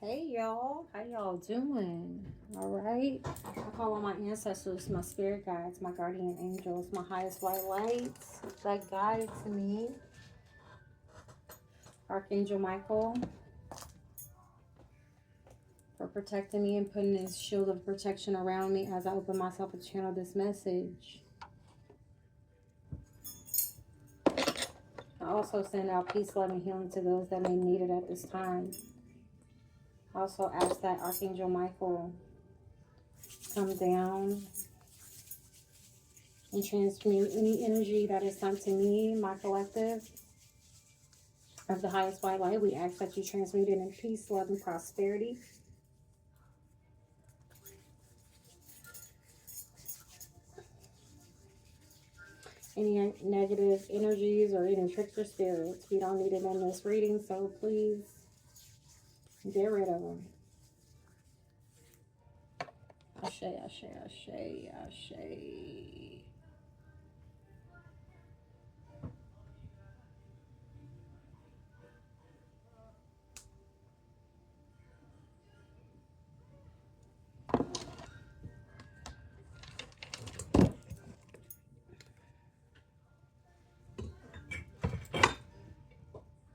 Hey y'all, how y'all doing? All right. I call on my ancestors, my spirit guides, my guardian angels, my highest white lights that guide to me. Archangel Michael for protecting me and putting his shield of protection around me as I open myself to channel this message. I also send out peace, love, and healing to those that may need it at this time. I also ask that Archangel Michael come down and transmute any energy that is sent to me, my collective of the highest white light. We ask that you transmute it in peace, love, and prosperity. Any negative energies or any tricks or spirits, we don't need it in this reading, so please get rid of them. Ashe, ashe, ashe, ashe.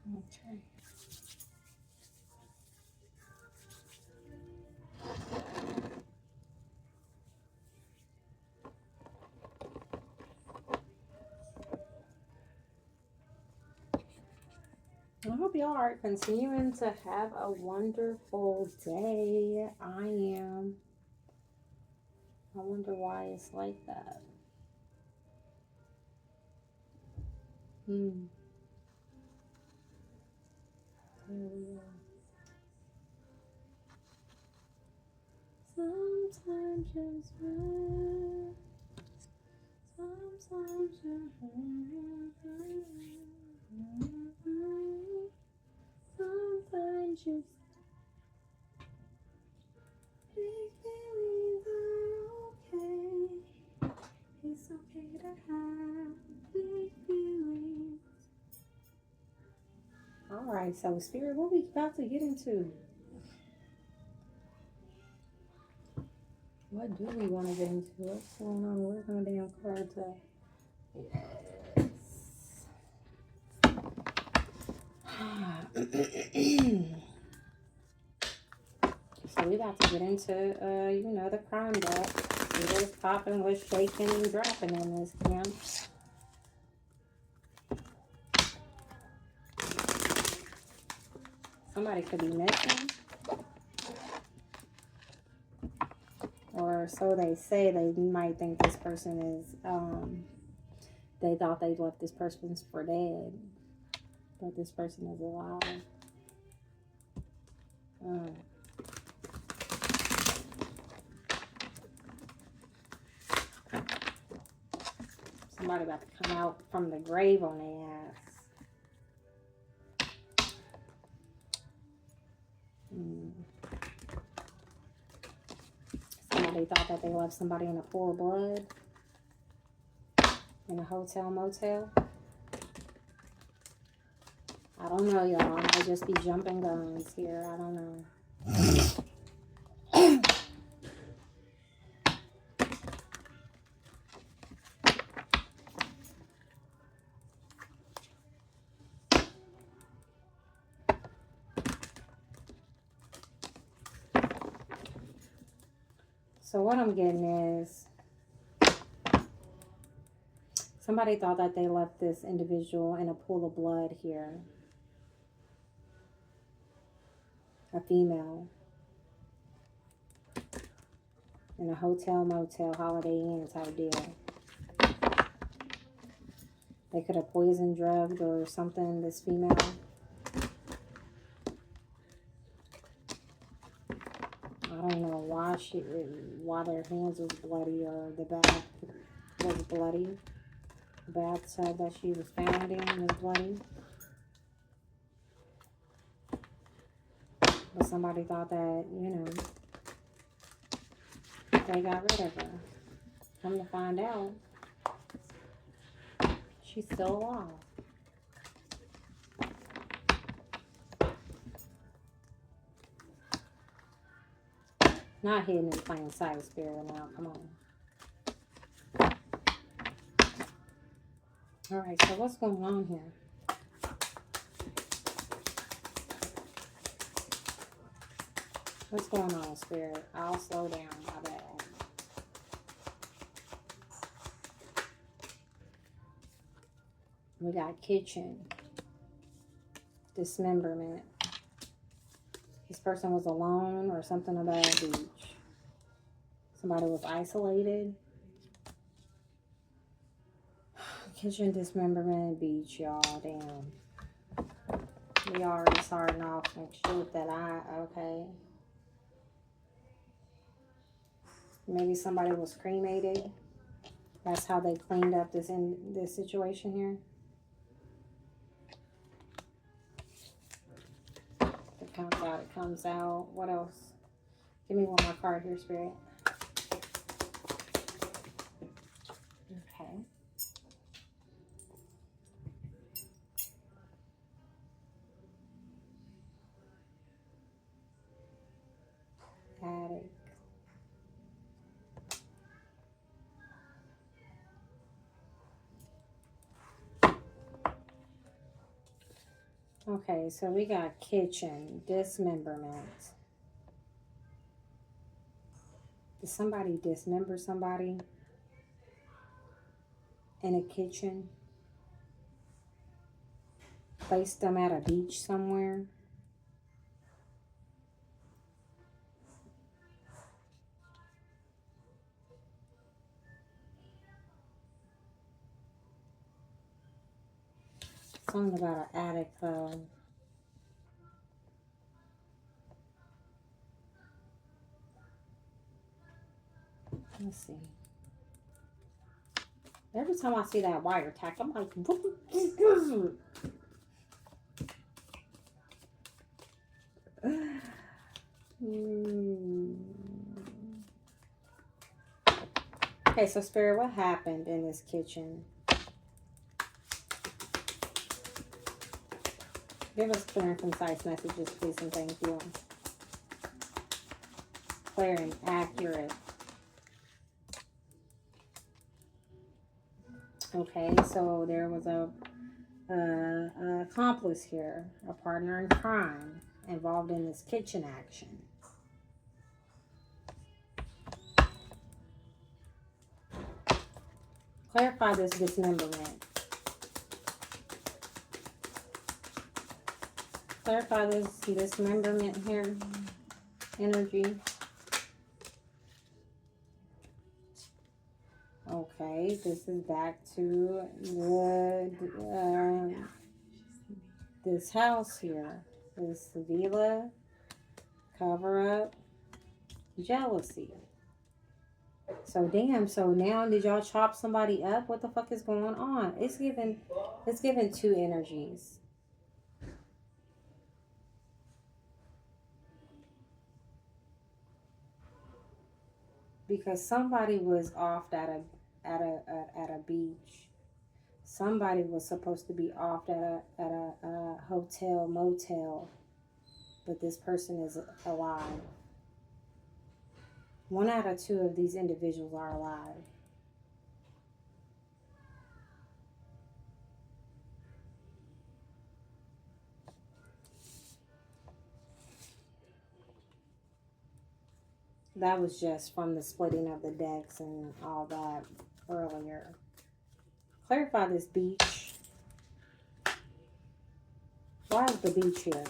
Okay. I hope y'all are continuing to have a wonderful day. I am. I wonder why it's like that. There we go. Sometimes just hurt. Sometimes you hurt. Sometimes you big feelings are okay. It's okay to have big feelings. Alright, so Spirit, what we about to get into? What do we want to get into? What's going on? Where's my damn cards at? Yes. So we about to get into, the crime death. What's popping, what's shaking and dropping in this camp. Somebody could be missing. Or so they say. They might think this person is, they thought they left this person for dead. But this person is alive. Somebody about to come out from the grave on their ass. Somebody thought that they left somebody in a pool of blood. In a hotel, motel. I don't know, y'all. I might just be jumping guns here. I don't know. So what I'm getting is somebody thought that they left this individual in a pool of blood here. A female. In a hotel, motel, Holiday Inn type deal. They could have poisoned, drugged, or something, this female. I don't know why their hands was bloody or the bath was bloody. The bathtub that she was found in was bloody. But somebody thought that, they got rid of her. Come to find out, she's still alive. Not hidden in plain sight, Spirit. Now, come on. All right, so what's going on here? What's going on, Spirit? I'll slow down. My bad. We got kitchen. Dismemberment. This person was alone or something about a beach. Somebody was isolated. Kitchen dismemberment, beach, y'all. Damn. We already starting off some shit that okay. Maybe somebody was cremated. That's how they cleaned up this situation here. It comes out, it comes out. What else? Give me one more card here, Spirit. Okay. Attic. Okay, so we got kitchen, dismemberment. Did somebody dismember somebody in a kitchen? Placed them at a beach somewhere? Something about an attic though. Let's see. Every time I see that wire tack, I'm like, what is this? Okay, so Spirit, what happened in this kitchen? Give us clear and concise messages, please, and thank you. Clear and accurate. Okay, so there was a accomplice here, a partner in crime involved in this kitchen action. Clarify this dismemberment. Clarify this dismemberment here. Energy. Okay, this is back to this house here. This villa, cover up, jealousy. So damn, so now did y'all chop somebody up? What the fuck is going on? It's given two energies. Because somebody was off at a beach. Somebody was supposed to be off at a hotel, motel, but this person is alive. 1 out of 2 of these individuals are alive. That was just from the splitting of the decks and all that earlier. Clarify this beach. Why is the beach here?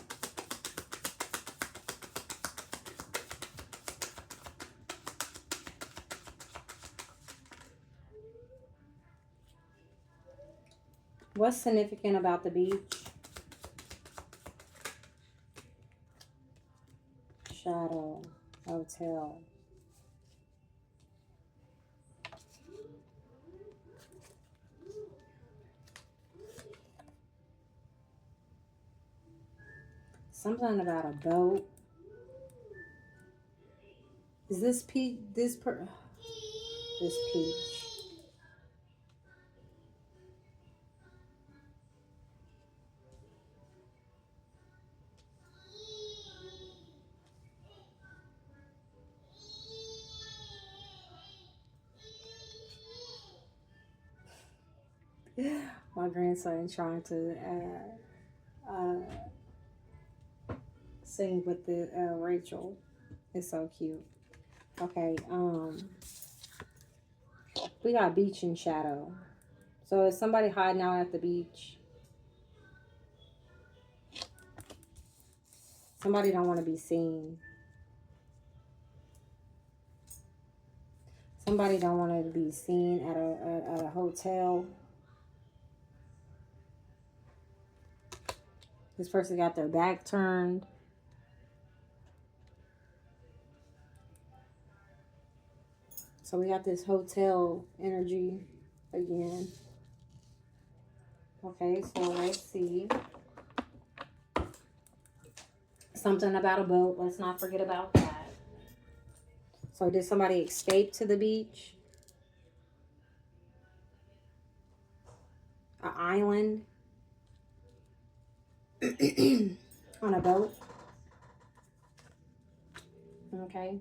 What's significant about the beach? Shadow, hotel. Something about a boat. Is this peach? This peach. My grandson trying to sing with the Rachel. It's so cute. Okay, we got beach and shadow. So is somebody hiding out at the beach? Somebody don't want to be seen. Somebody don't want to be seen at a hotel. This person got their back turned. So we got this hotel energy again. Okay, so let's see. Something about a boat. Let's not forget about that. So did somebody escape to the beach? An island? On a boat? Okay.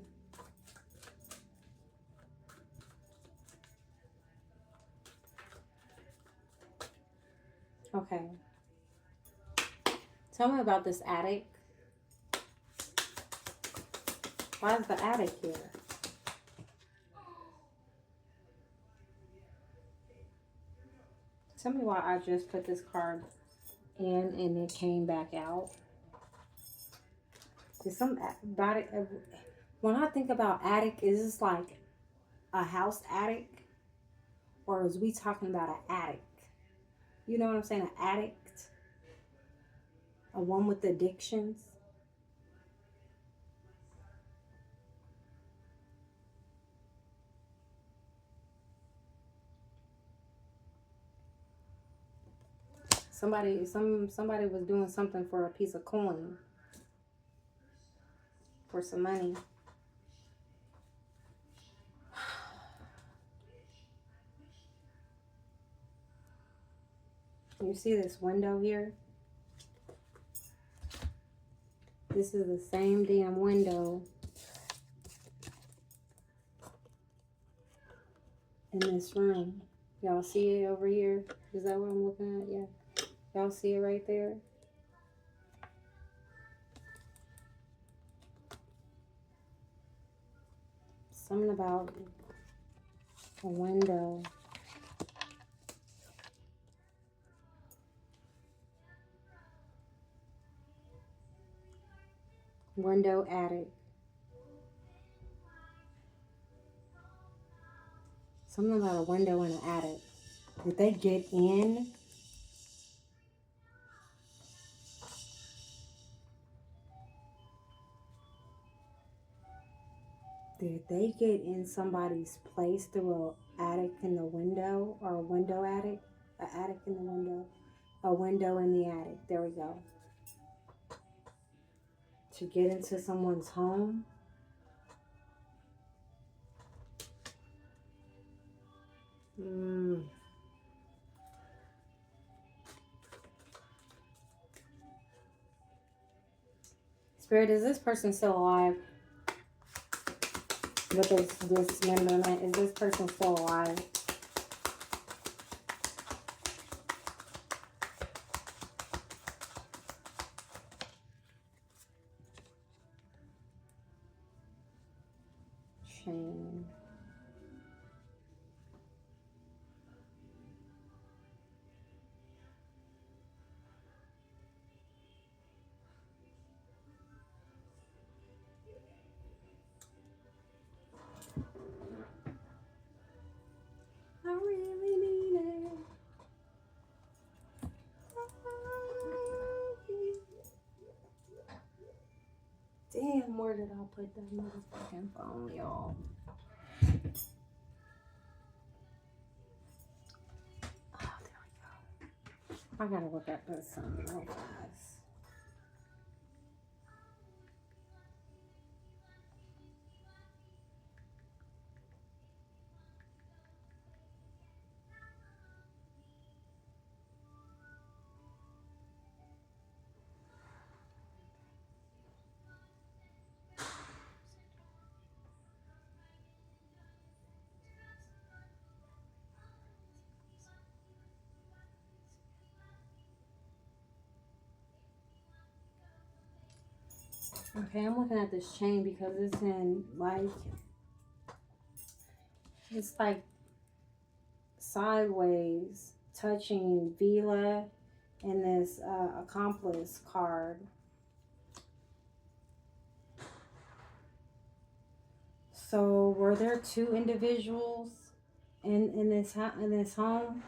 Okay. Tell me about this attic. Why is the attic here? Tell me why I just put this card in and it came back out. There's some about it. When I think about attic, is this like a house attic? Or is we talking about an addict? You know what I'm saying? An addict? A one with addictions? Somebody was doing something for a piece of coin. For some money. You see this window here? This is the same damn window in this room. Y'all see it over here? Is that what I'm looking at? Yeah. Y'all see it right there? Something about a window. Window attic. Something about a window in an attic. Did they get in? Did they get in somebody's place through an attic in the window? Or a window attic? An attic in the window. A window in the attic. There we go. To get into someone's home? Spirit, is this person still alive? With this dismemberment, is this person still alive? Shame. I really need it. Damn, where did I put that motherfucking phone, y'all? Oh, there we go. I gotta look at this something real fast. Okay, I'm looking at this chain because it's in like, it's like sideways touching Vila and this accomplice card. So were there two individuals in this home?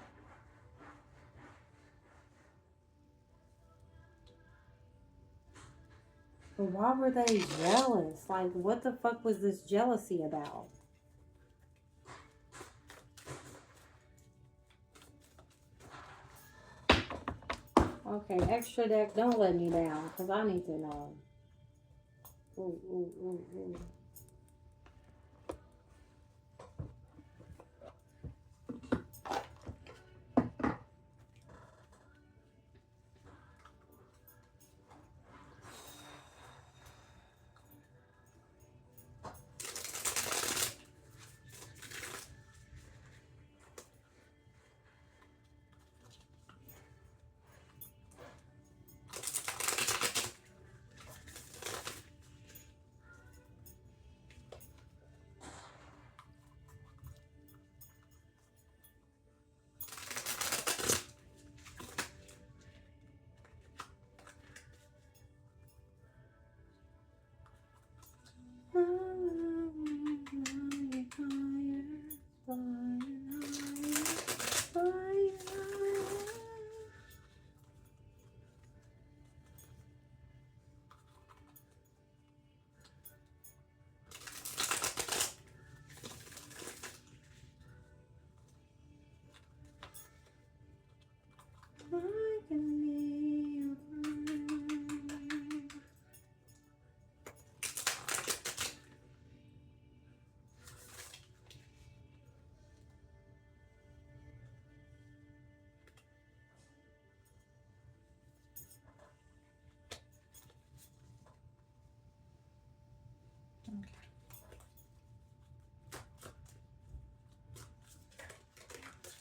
But why were they jealous? Like, what the fuck was this jealousy about? Okay, extra deck, don't let me down, because I need to know. Ooh, ooh, ooh, ooh.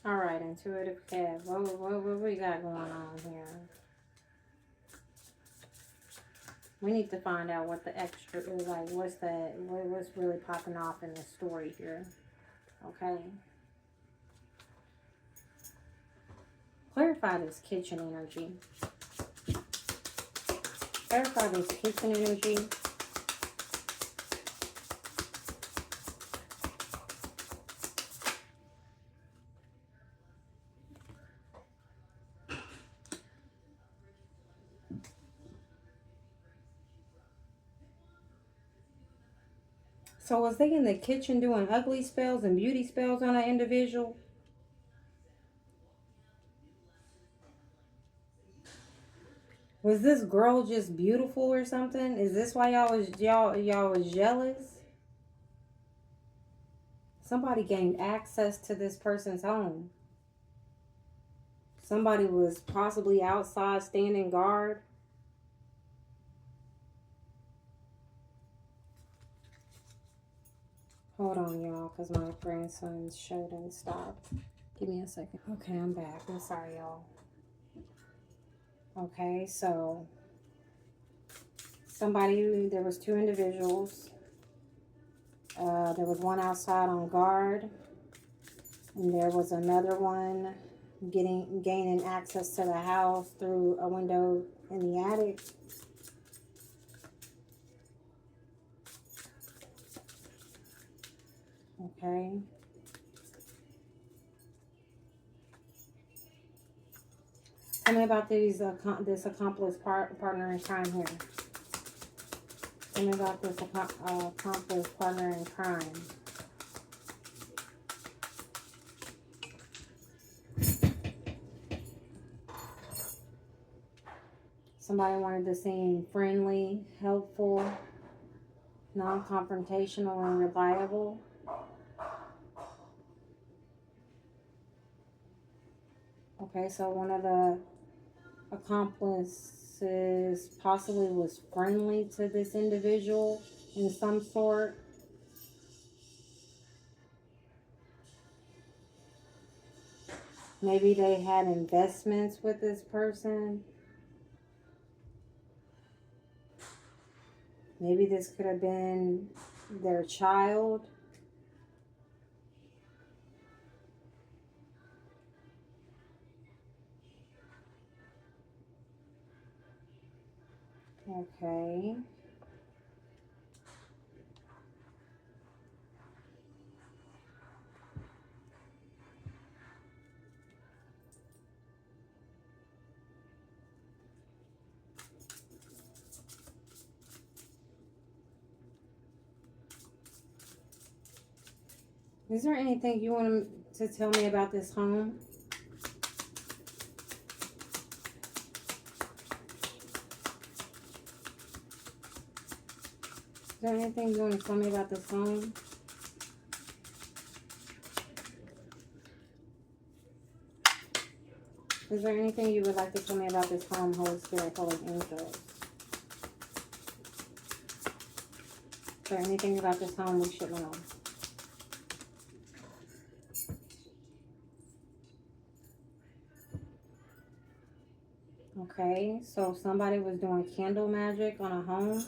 All right, intuitive cat. What we got going on here? We need to find out what the extra is, like what's really popping off in the story here. Okay. Clarify this kitchen energy. Clarify this kitchen energy. So was they in the kitchen doing ugly spells and beauty spells on an individual? Was this girl just beautiful or something? Is this why y'all was jealous? Somebody gained access to this person's home. Somebody was possibly outside standing guard. Hold on, y'all, because my grandson's show didn't stop. Give me a second. Okay, I'm back. I'm sorry, y'all. Okay, so there was two individuals. There was one outside on guard, and there was another one gaining access to the house through a window in the attic. Okay. Tell me about this accomplice partner in crime here. Tell me about this accomplice partner in crime. Somebody wanted to seem friendly, helpful, non-confrontational, and reliable. Okay, so one of the accomplices possibly was friendly to this individual in some sort. Maybe they had investments with this person. Maybe this could have been their child. Okay. Is there anything you want to tell me about this home? Is there anything you want to tell me about this home? Is there anything you would like to tell me about this home, Holy Spirit, Holy Angels? Is there anything about this home we should know? Okay, so somebody was doing candle magic on a home.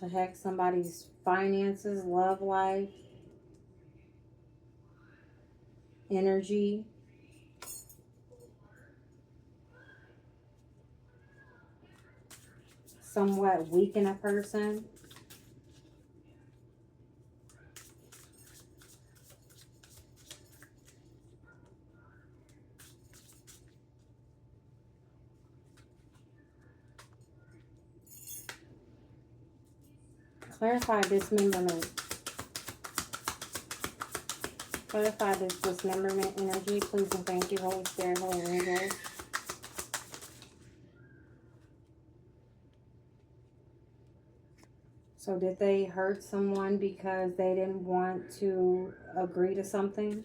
To heck somebody's finances, love life, energy. Somewhat weaken a person. Clarify dismemberment. Clarify this dismemberment energy, please and thank you, Holy Spirit, Holy Angels. So did they hurt someone because they didn't want to agree to something?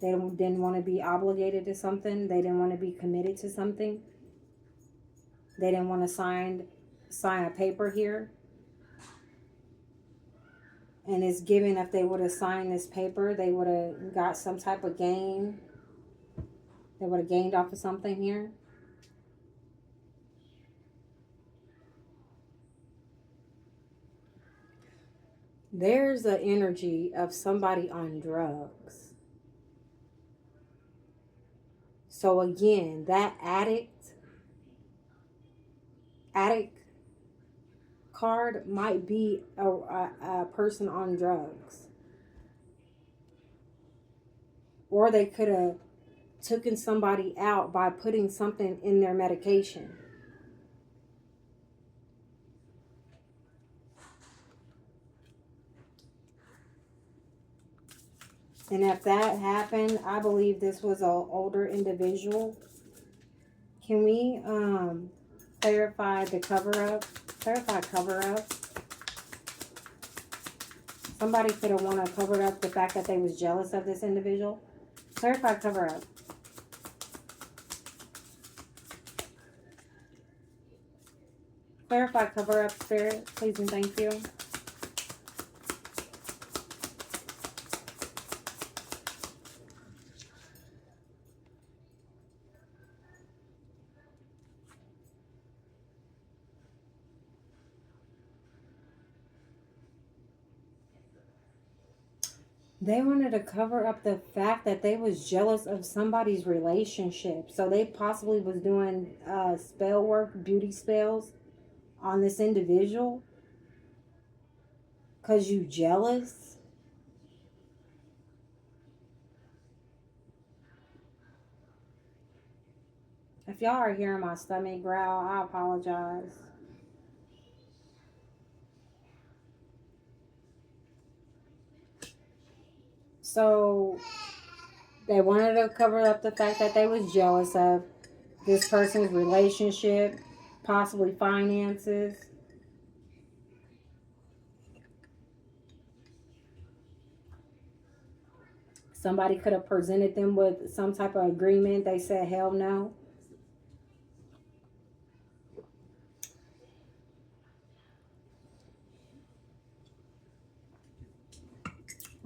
They didn't want to be obligated to something? They didn't want to be committed to something? They didn't want to sign a paper here? And it's given if they would have signed this paper, they would have got some type of gain. They would have gained off of something here. There's an energy of somebody on drugs. So again, that addict card might be a person on drugs. Or they could have taken somebody out by putting something in their medication. And if that happened, I believe this was an older individual. Can we clarify the cover-up? Clarify cover-up. Somebody could have want to cover up the fact that they was jealous of this individual. Clarify cover-up. Clarify cover-up, Spirit, please and thank you. They wanted to cover up the fact that they was jealous of somebody's relationship. So they possibly was doing spell work, beauty spells on this individual. Because you jealous. If y'all are hearing my stomach growl, I apologize. So they wanted to cover up the fact that they was jealous of this person's relationship, possibly finances. Somebody could have presented them with some type of agreement. They said, hell no.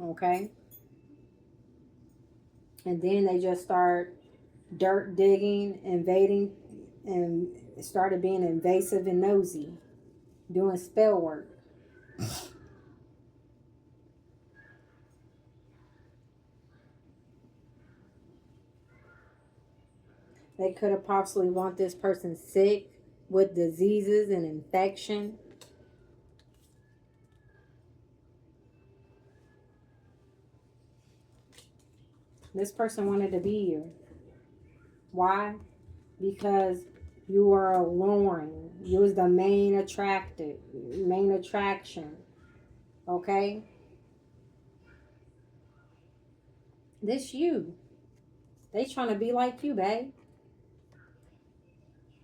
Okay. And then they just start dirt digging, invading, and started being invasive and nosy, doing spell work. They could have possibly want this person sick with diseases and infection. This person wanted to be you. Why? Because you were alluring. You was the main attraction. Okay? This you. They trying to be like you, babe.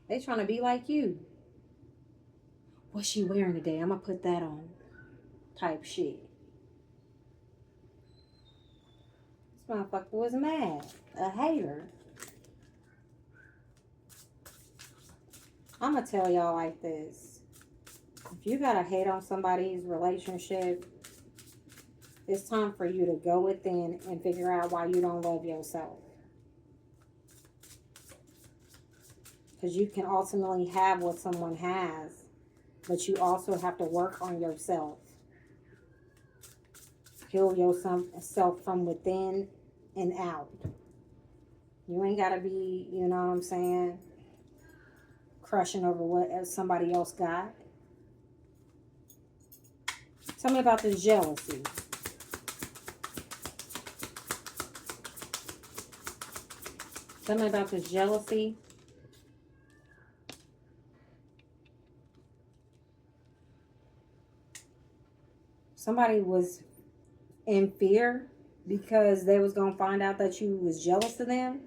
They trying to be like you. What's she wearing today? I'm gonna put that on. Type shit. This motherfucker was mad. A hater. I'm gonna tell y'all like this. If you gotta hate on somebody's relationship, it's time for you to go within and figure out why you don't love yourself. Because you can ultimately have what someone has, but you also have to work on yourself. Heal yourself from within and out. You ain't gotta be, you know what I'm saying, crushing over what somebody else got. Tell me about this jealousy. Tell me about this jealousy. Somebody was in fear because they was gonna find out that you was jealous of them.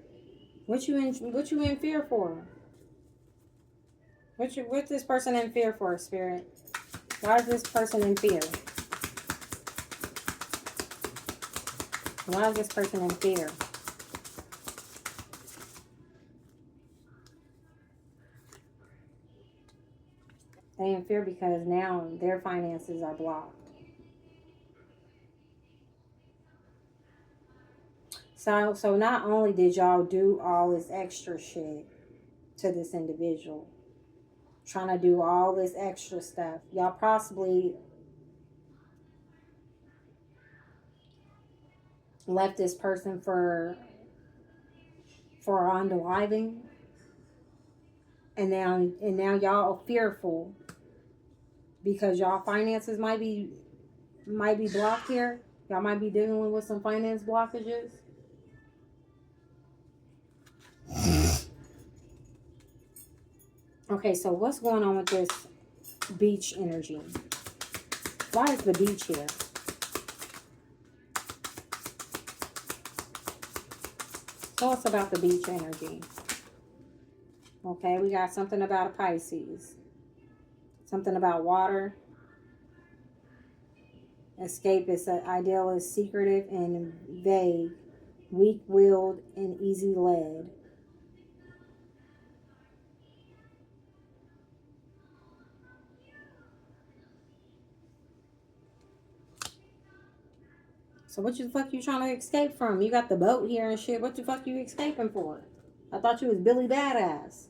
What you in fear for? What's this person in fear for, Spirit? Why is this person in fear? Why is this person in fear? They in fear because now their finances are blocked. So not only did y'all do all this extra shit to this individual, trying to do all this extra stuff, y'all possibly left this person for unaliving, and now y'all are fearful because y'all finances might be blocked here. Y'all might be dealing with some finance blockages. Okay, so what's going on with this beach energy? Why is the beach here? Tell us about the beach energy. Okay, we got something about a Pisces. Something about water. Escape is an idealist, secretive and vague, weak-willed and easy-led. So what the fuck you trying to escape from? You got the boat here and shit. What the fuck you escaping for? I thought you was Billy Badass.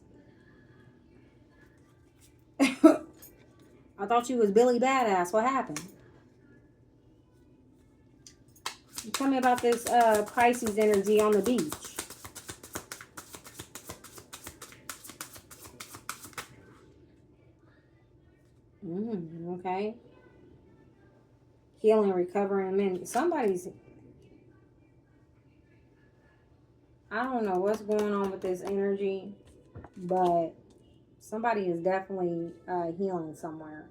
I thought you was Billy Badass. What happened? Tell me about this Pisces energy on the beach. Okay. Healing, recovering men. Somebody's... I don't know what's going on with this energy, but somebody is definitely healing somewhere.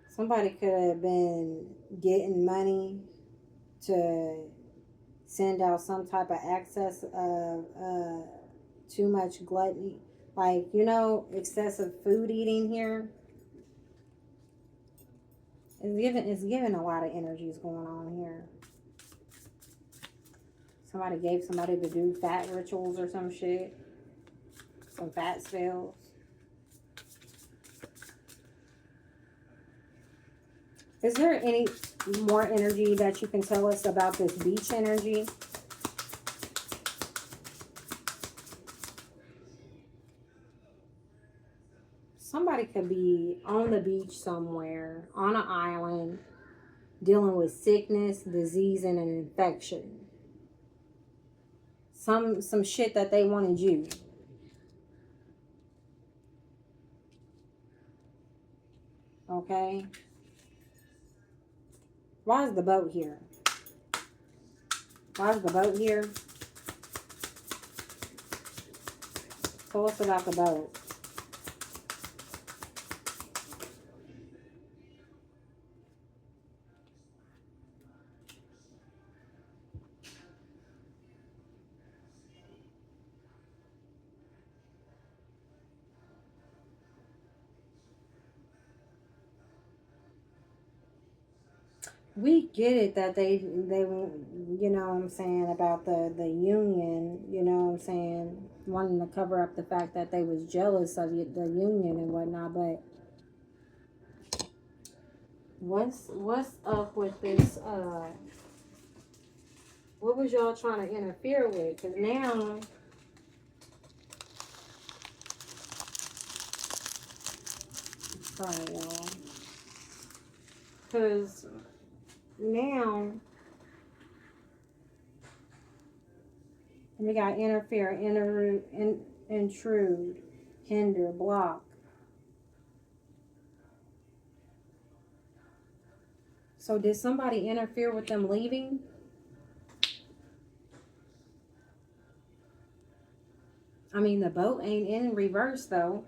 Somebody could have been getting money to send out some type of excess of too much gluttony. Like, you know, excessive food eating here. It's giving a lot of energies going on here. Somebody gave somebody to do fat rituals or some shit. Some fat spells. Is there any... more energy that you can tell us about this beach energy? Somebody could be on the beach somewhere, on an island, dealing with sickness, disease, and an infection. Some shit that they wanted you. Okay? Why is the boat here? Why is the boat here? Tell us about the boat. We get it that they you know what I'm saying, about the union, you know what I'm saying, wanting to cover up the fact that they was jealous of the union and whatnot, but what's up with this what was y'all trying to interfere with? Because now, sorry y'all, because now we got interfere, intrude, hinder, block. So did somebody interfere with them leaving? I mean, the boat ain't in reverse though.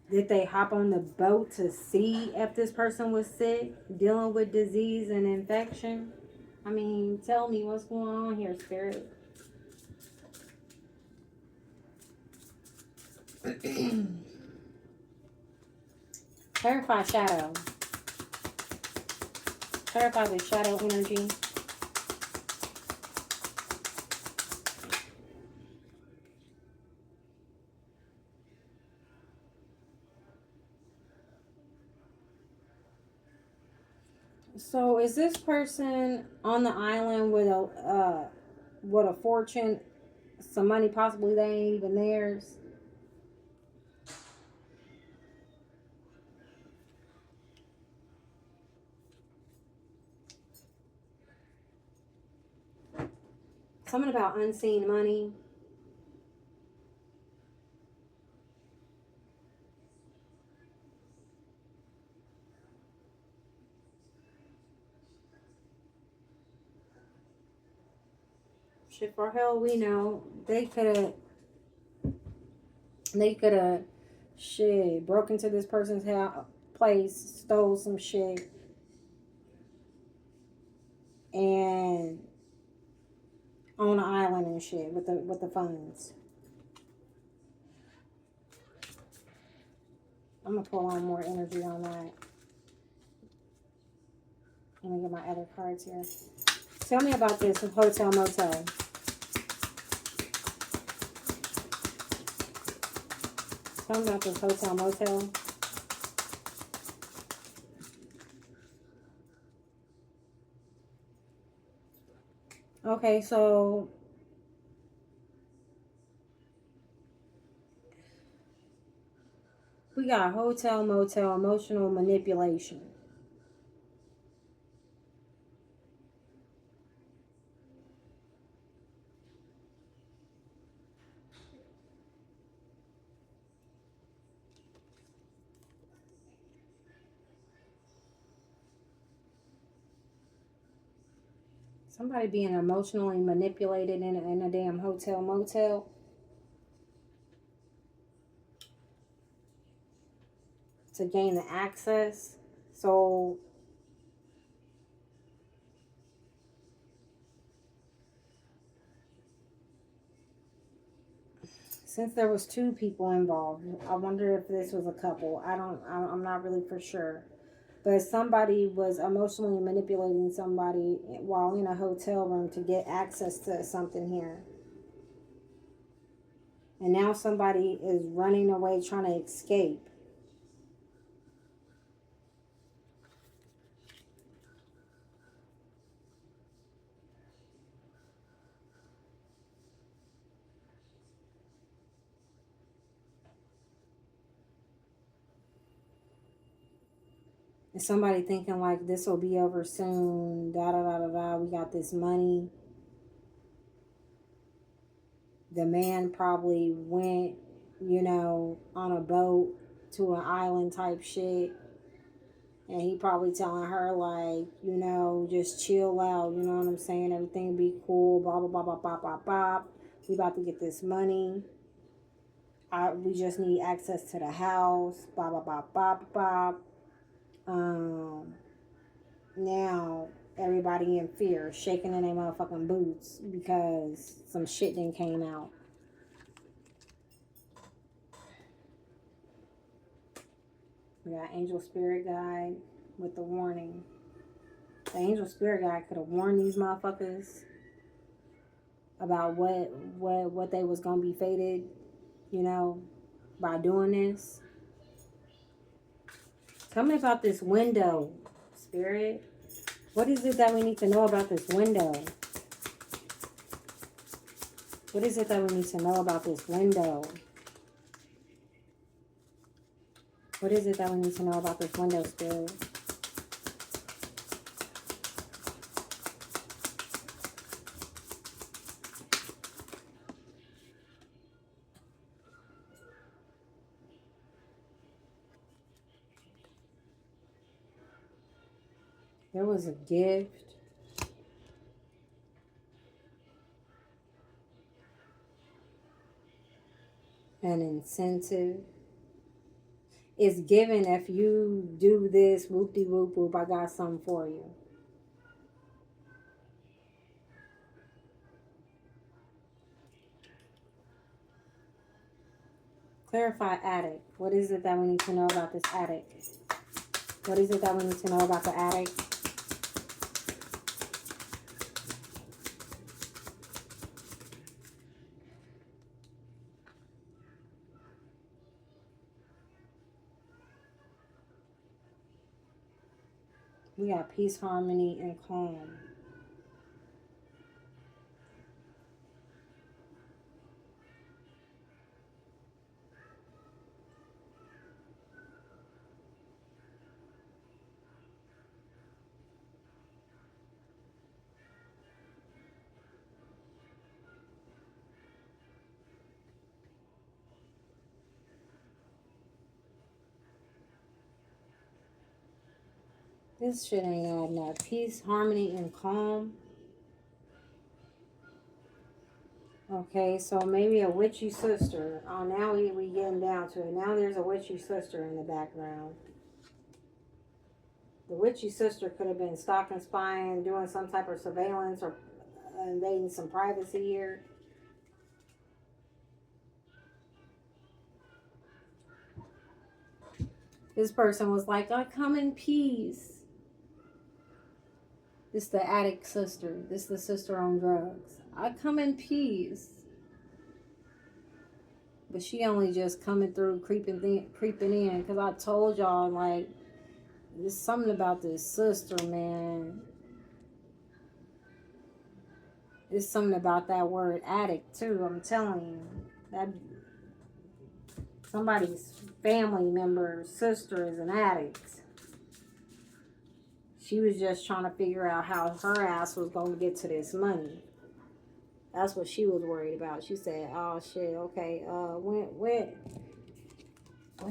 Did they hop on the boat to see if this person was sick, dealing with disease and infection? I mean, tell me what's going on here, Spirit. Clarify shadow. Clarify the shadow energy. So is this person on the island with a fortune, some money possibly they ain't even theirs? Something about unseen money. Shit, for hell we know, they could have shit broke into this person's house, place, stole some shit, and on an island and shit with the funds. I'm gonna pull on more energy on that. Let me get my other cards here. Tell me about this hotel motel. Tell me about this hotel motel. Okay, so we got hotel motel, emotional manipulation. Somebody being emotionally manipulated in a damn hotel motel to gain the access. So since there was two people involved, I wonder if this was a couple. I'm not really for sure. But somebody was emotionally manipulating somebody while in a hotel room to get access to something here. And now somebody is running away trying to escape. And somebody thinking like this will be over soon, da da da da da, we got this money. The man probably went, you know, on a boat to an island type shit. And he probably telling her like, you know, just chill out, you know what I'm saying? Everything be cool, blah blah blah blah blah blah blah. We about to get this money. We just need access to the house, blah blah blah blah blah. Now everybody in fear, shaking in their motherfucking boots because some shit then came out. We got Angel Spirit Guide with the warning. The Angel Spirit Guide could have warned these motherfuckers about what they was gonna be fated, you know, by doing this. Tell me about this window, Spirit. What is it that we need to know about this window? What is it that we need to know about this window? What is it that we need to know about this window, Spirit? There was a gift. An incentive. It's given if you do this, whoop-de-whoop whoop, I got something for you. Clarify attic. What is it that we need to know about this attic? What is it that we need to know about the attic? We got peace, harmony, and calm. This shit ain't adding up. Peace, harmony, and calm. Okay, so maybe a witchy sister. Oh, now we getting down to it. Now there's a witchy sister in the background. The witchy sister could have been stalking, spying, doing some type of surveillance or invading some privacy here. This person was like, I come in peace. This the addict sister. This the sister on drugs. I come in peace. But she only just coming through, creeping in. Because I told y'all, like, there's something about this sister, man. There's something about that word addict, too. I'm telling you. That somebody's family member, sister is an addict. She was just trying to figure out how her ass was going to get to this money. That's what she was worried about. She said, oh, shit, okay, when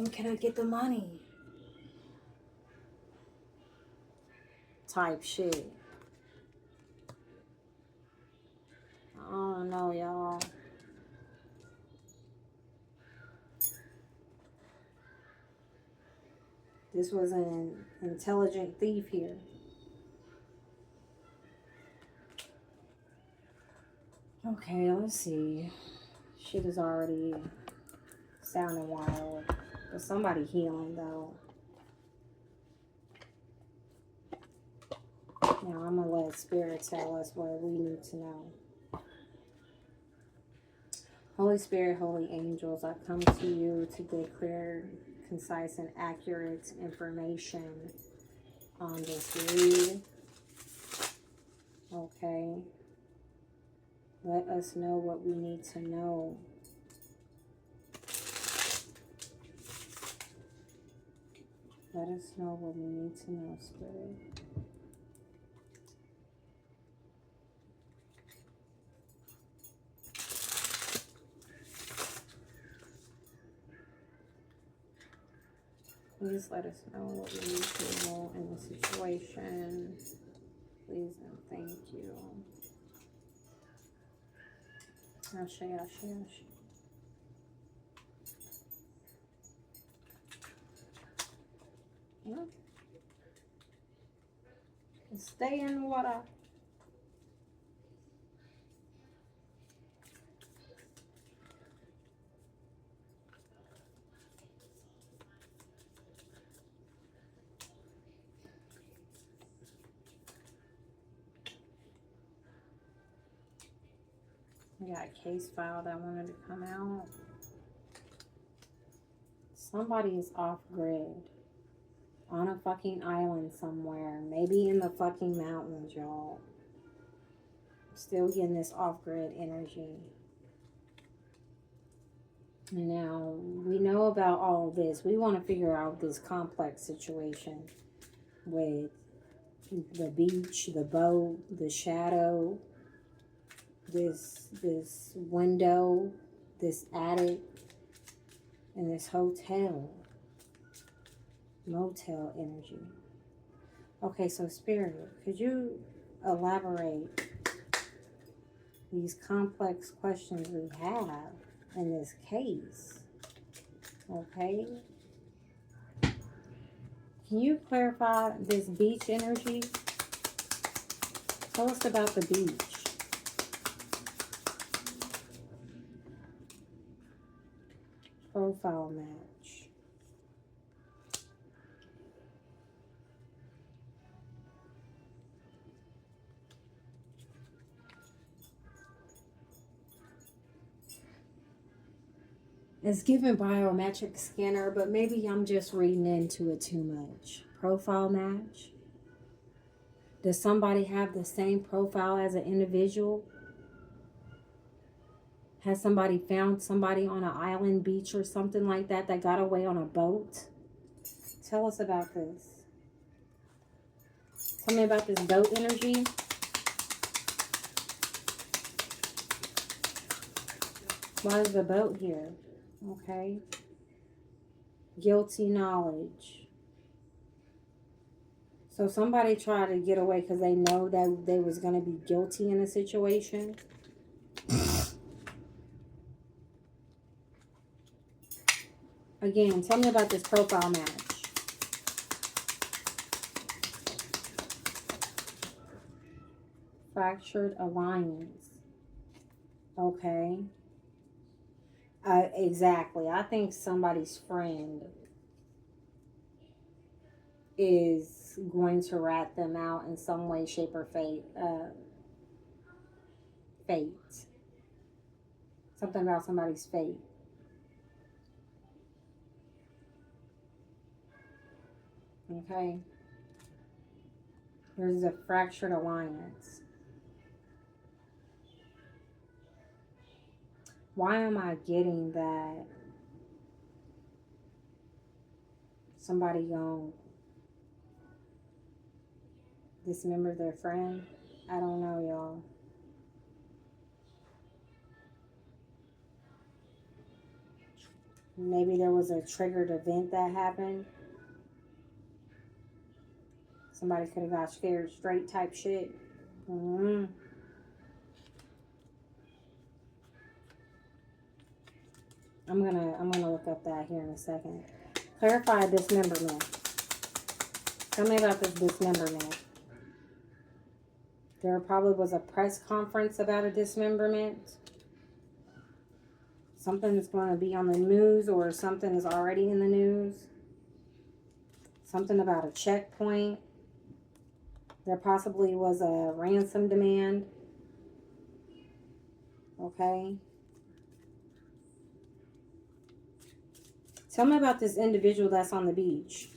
can I get the money? Type shit. I don't know, y'all. This was an intelligent thief here. Okay, let's see. Shit is already sounding wild. But somebody healing, though. Now I'm going to let Spirit tell us what we need to know. Holy Spirit, holy angels, I come to you to get clear, concise, and accurate information on this read. Okay. Let us know what we need to know. Let us know what we need to know, Spirit. Please let us know what we need to know in the situation. Please and thank you. Ashe, ashe, ashe. Yeah. Stay in water. We got a case file that wanted to come out. Somebody is off grid. On a fucking island somewhere. Maybe in the fucking mountains, y'all. Still getting this off-grid energy. Now, we know about all of this. We want to figure out this complex situation with the beach, the boat, the shadow, this window, this attic, and this hotel. Motel energy. Okay, so Spirit, could you elaborate these complex questions we have in this case? Okay. Can you clarify this beach energy? Tell us about the beach. Profile match. It's given biometric scanner, but maybe I'm just reading into it too much. Profile match. Does somebody have the same profile as an individual? Has somebody found somebody on an island, beach, or something like that that got away on a boat? Tell us about this. Tell me about this boat energy. Why is the boat here? Okay. Guilty knowledge. So somebody tried to get away because they know that they was going to be guilty in a situation. Again, tell me about this profile match. Fractured alliance. Okay. Exactly. I think somebody's friend is going to rat them out in some way, shape, or fate. Something about somebody's fate. Okay. There's a fractured alliance. Why am I getting that somebody gonna dismember their friend? I don't know, y'all. Maybe there was a triggered event that happened. Somebody could have got scared straight type shit. I'm gonna look up that here in a second. Clarify dismemberment. Tell me about this dismemberment. There probably was a press conference about a dismemberment. Something is going to be on the news, or something is already in the news. Something about a checkpoint. There possibly was a ransom demand. Okay. Tell me about this individual that's on the beach.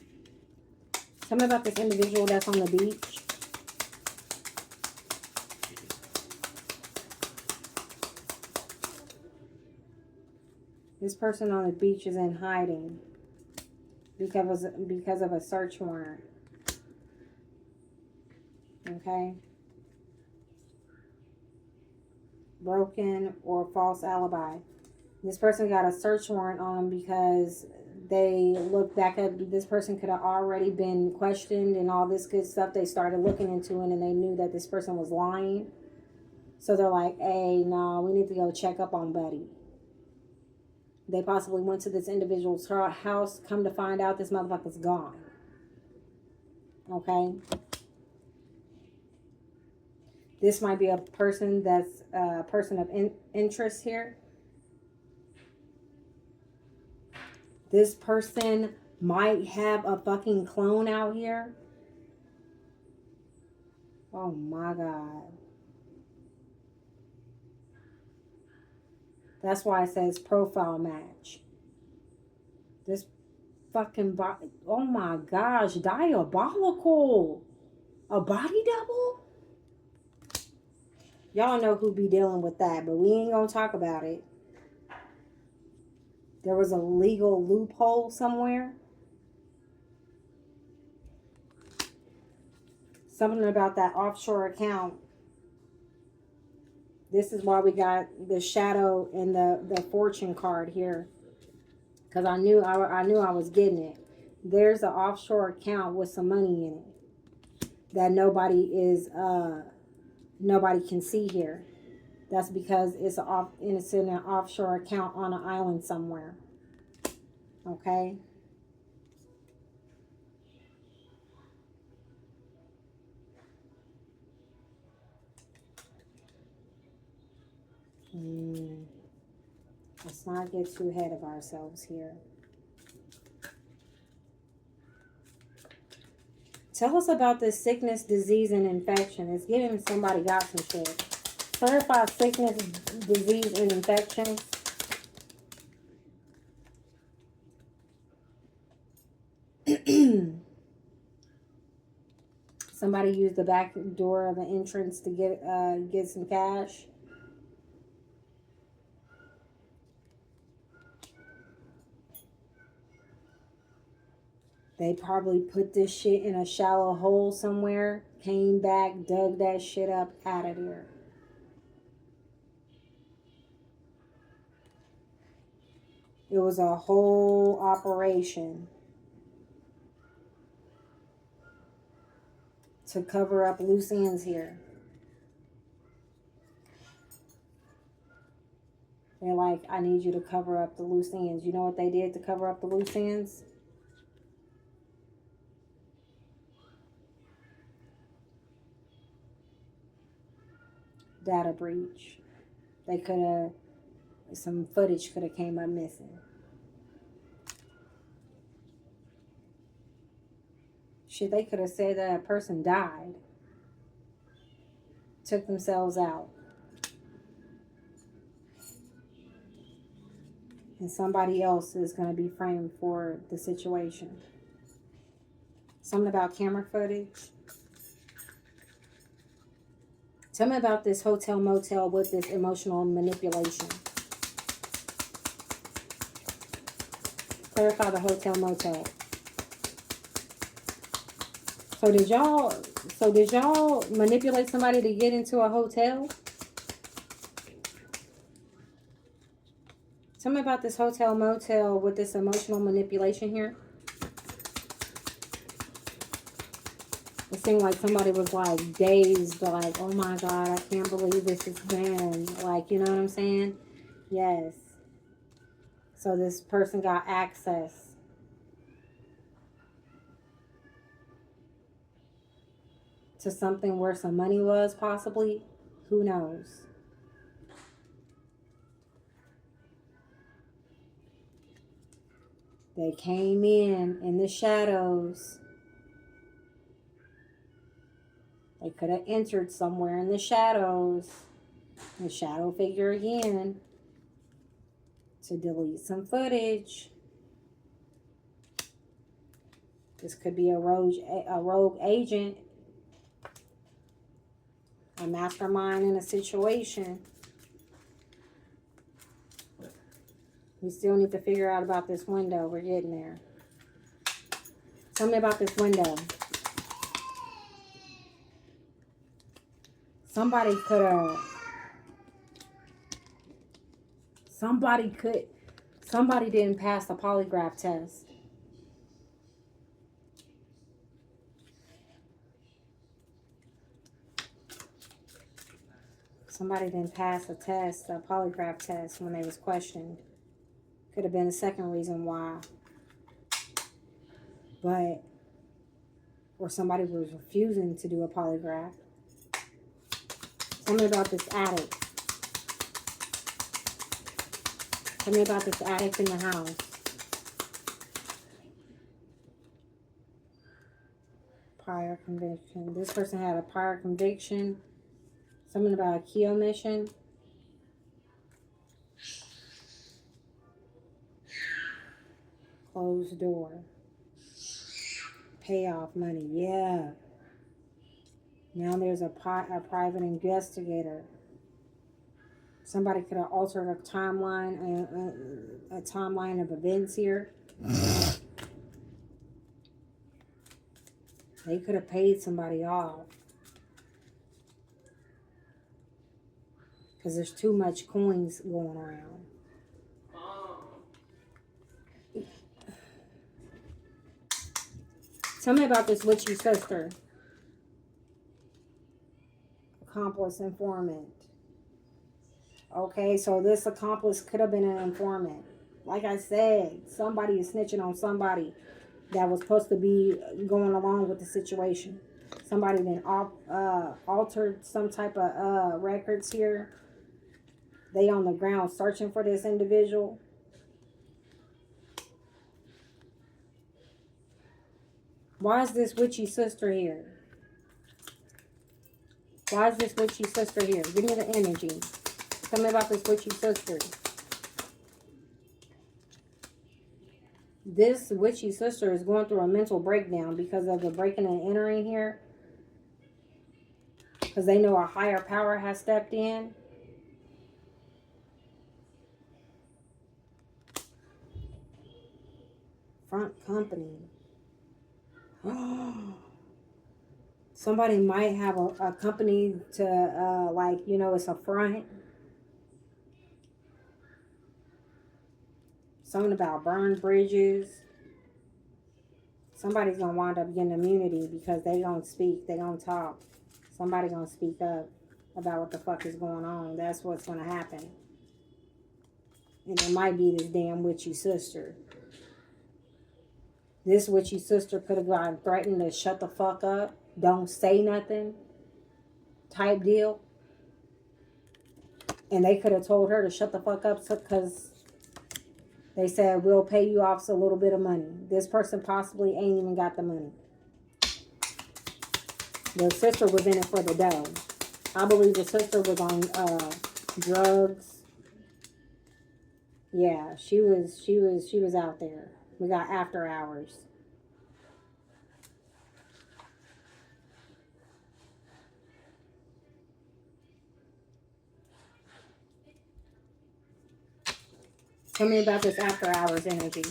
Tell me about this individual that's on the beach. This person on the beach is in hiding because of a search warrant. Okay. Broken or false alibi. This person got a search warrant on them because they looked back at this person could have already been questioned and all this good stuff. They started looking into it and they knew that this person was lying. So they're like, hey, no, we need to go check up on Buddy. They possibly went to this individual's house, come to find out this motherfucker's gone. Okay? This might be a person that's a person of interest here. This person might have a fucking clone out here. Oh my God. That's why it says profile match. This fucking oh my gosh, diabolical. A body double? Y'all know who be dealing with that, but we ain't gonna talk about it. There was a legal loophole somewhere. Something about that offshore account. This is why we got the shadow and the fortune card here. Because I knew I was getting it. There's an offshore account with some money in it that nobody can see here. That's because it's in an offshore account on an island somewhere. Okay? Let's not get too ahead of ourselves here. Tell us about this sickness, disease, and infection. It's giving somebody got some shit. Clarify sickness, disease, and infection. Somebody used the back door of an entrance to get some cash. They probably put this shit in a shallow hole somewhere, came back, dug that shit up, out of there. It was a whole operation to cover up loose ends here. They're like, I need you to cover up the loose ends. You know what they did to cover up the loose ends? Data breach. They could have, some footage could have came up missing. Shit, they could have said that a person died. Took themselves out. And somebody else is going to be framed for the situation. Something about camera footage. Tell me about this hotel motel with this emotional manipulation. Clarify the hotel motel. So did y'all manipulate somebody to get into a hotel? Tell me about this hotel motel with this emotional manipulation here. It seemed like somebody was like dazed, like, oh my God, I can't believe this is been. Like, you know what I'm saying? Yes. So this person got access to something where some money was, possibly. Who knows? They came in the shadows They could have entered somewhere in the shadows. The shadow figure again. To delete some footage. This could be a rogue agent. A mastermind in a situation. We still need to figure out about this window. We're getting there. Tell me about this window. Somebody didn't pass the polygraph test. Somebody didn't pass the polygraph test when they was questioned. Could have been the second reason why. But, or somebody was refusing to do a polygraph. Tell me about this attic. Tell me about this attic in the house. Prior conviction. This person had a prior conviction. Something about a key omission. Closed door. Payoff money. Yeah. Now there's a private investigator. Somebody could have altered a timeline of events here. They could have paid somebody off. Because there's too much coins going around. Tell me about this witchy sister. Accomplice, informant. Okay, so this accomplice could have been an informant. Like I said, somebody is snitching on somebody that was supposed to be going along with the situation. Somebody then altered some type of records here. They on the ground searching for this individual. Why is this witchy sister here? Why is this witchy sister here? Give me the energy. Tell me about this witchy sister. This witchy sister is going through a mental breakdown because of the breaking and entering here. Because they know a higher power has stepped in. Front company. Somebody might have a company to, like, you know, it's a front. Something about burned bridges. Somebody's going to wind up getting immunity because they don't speak. They don't talk. Somebody going to speak up about what the fuck is going on. That's what's going to happen. And it might be this damn witchy sister. This witchy sister could have gotten threatened to shut the fuck up. Don't say nothing. Type deal. And they could have told her to shut the fuck up because they said, we'll pay you off a little bit of money. This person possibly ain't even got the money. The sister was in it for the dough. I believe the sister was on drugs. Yeah, she was out there. We got after hours. Tell me about this after hours energy.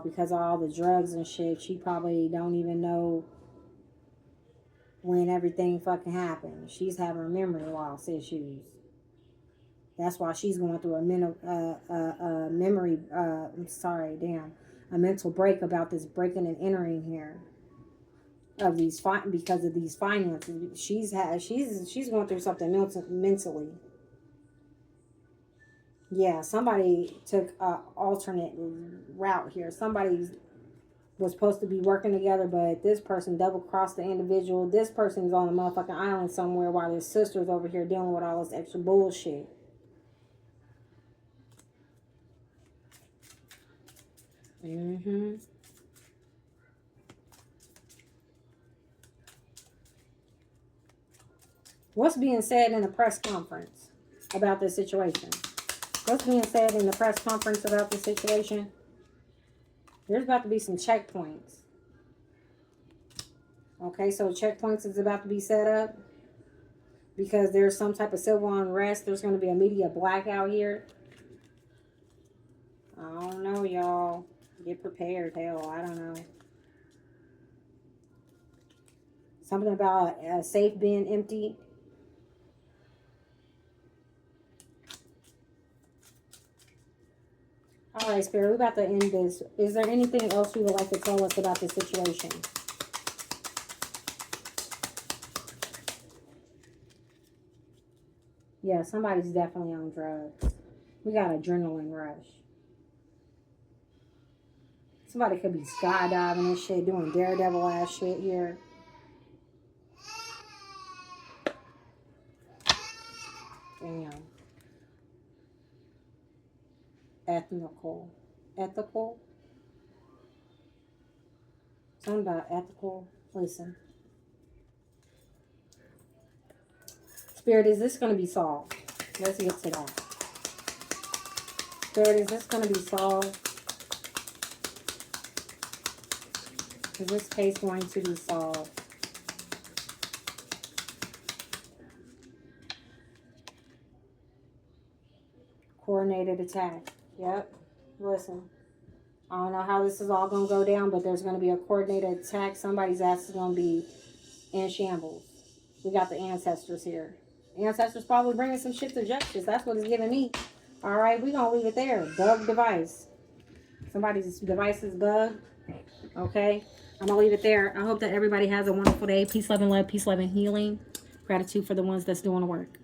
Because of all the drugs and shit, she probably don't even know when everything fucking happened. She's having memory loss issues. That's why she's going through a mental break about this breaking and entering here of these because of these finances. She's going through something mentally. Yeah, somebody took an alternate route here. Somebody was supposed to be working together, but this person double-crossed the individual. This person's on a motherfucking island somewhere while his sister's over here dealing with all this extra bullshit. Mm-hmm. What's being said in the press conference about this situation? What's being said in the press conference about this situation? There's about to be some checkpoints. Okay, so checkpoints is about to be set up because there's some type of civil unrest. There's going to be a media blackout here. I don't know, y'all. Get prepared. Hell, I don't know. Something about a safe being empty. All right, Spirit, we're about to end this. Is there anything else you would like to tell us about this situation? Yeah, somebody's definitely on drugs. We got adrenaline rush. Somebody could be skydiving and shit, doing daredevil ass shit here. Damn. Ethical. Ethical? Something about ethical. Listen. Spirit, is this going to be solved? Let's get to that. Spirit, is this going to be solved? Is this case going to be solved? Coordinated attack. Yep. Listen. I don't know how this is all going to go down, but there's going to be a coordinated attack. Somebody's ass is going to be in shambles. We got the ancestors here. Ancestors probably bringing some shit to justice. That's what it's giving me. All right, we're going to leave it there. Bug device. Somebody's device is bugged. Okay. I'm going to leave it there. I hope that everybody has a wonderful day. Peace, love, and love. Peace, love, and healing. Gratitude for the ones that's doing the work.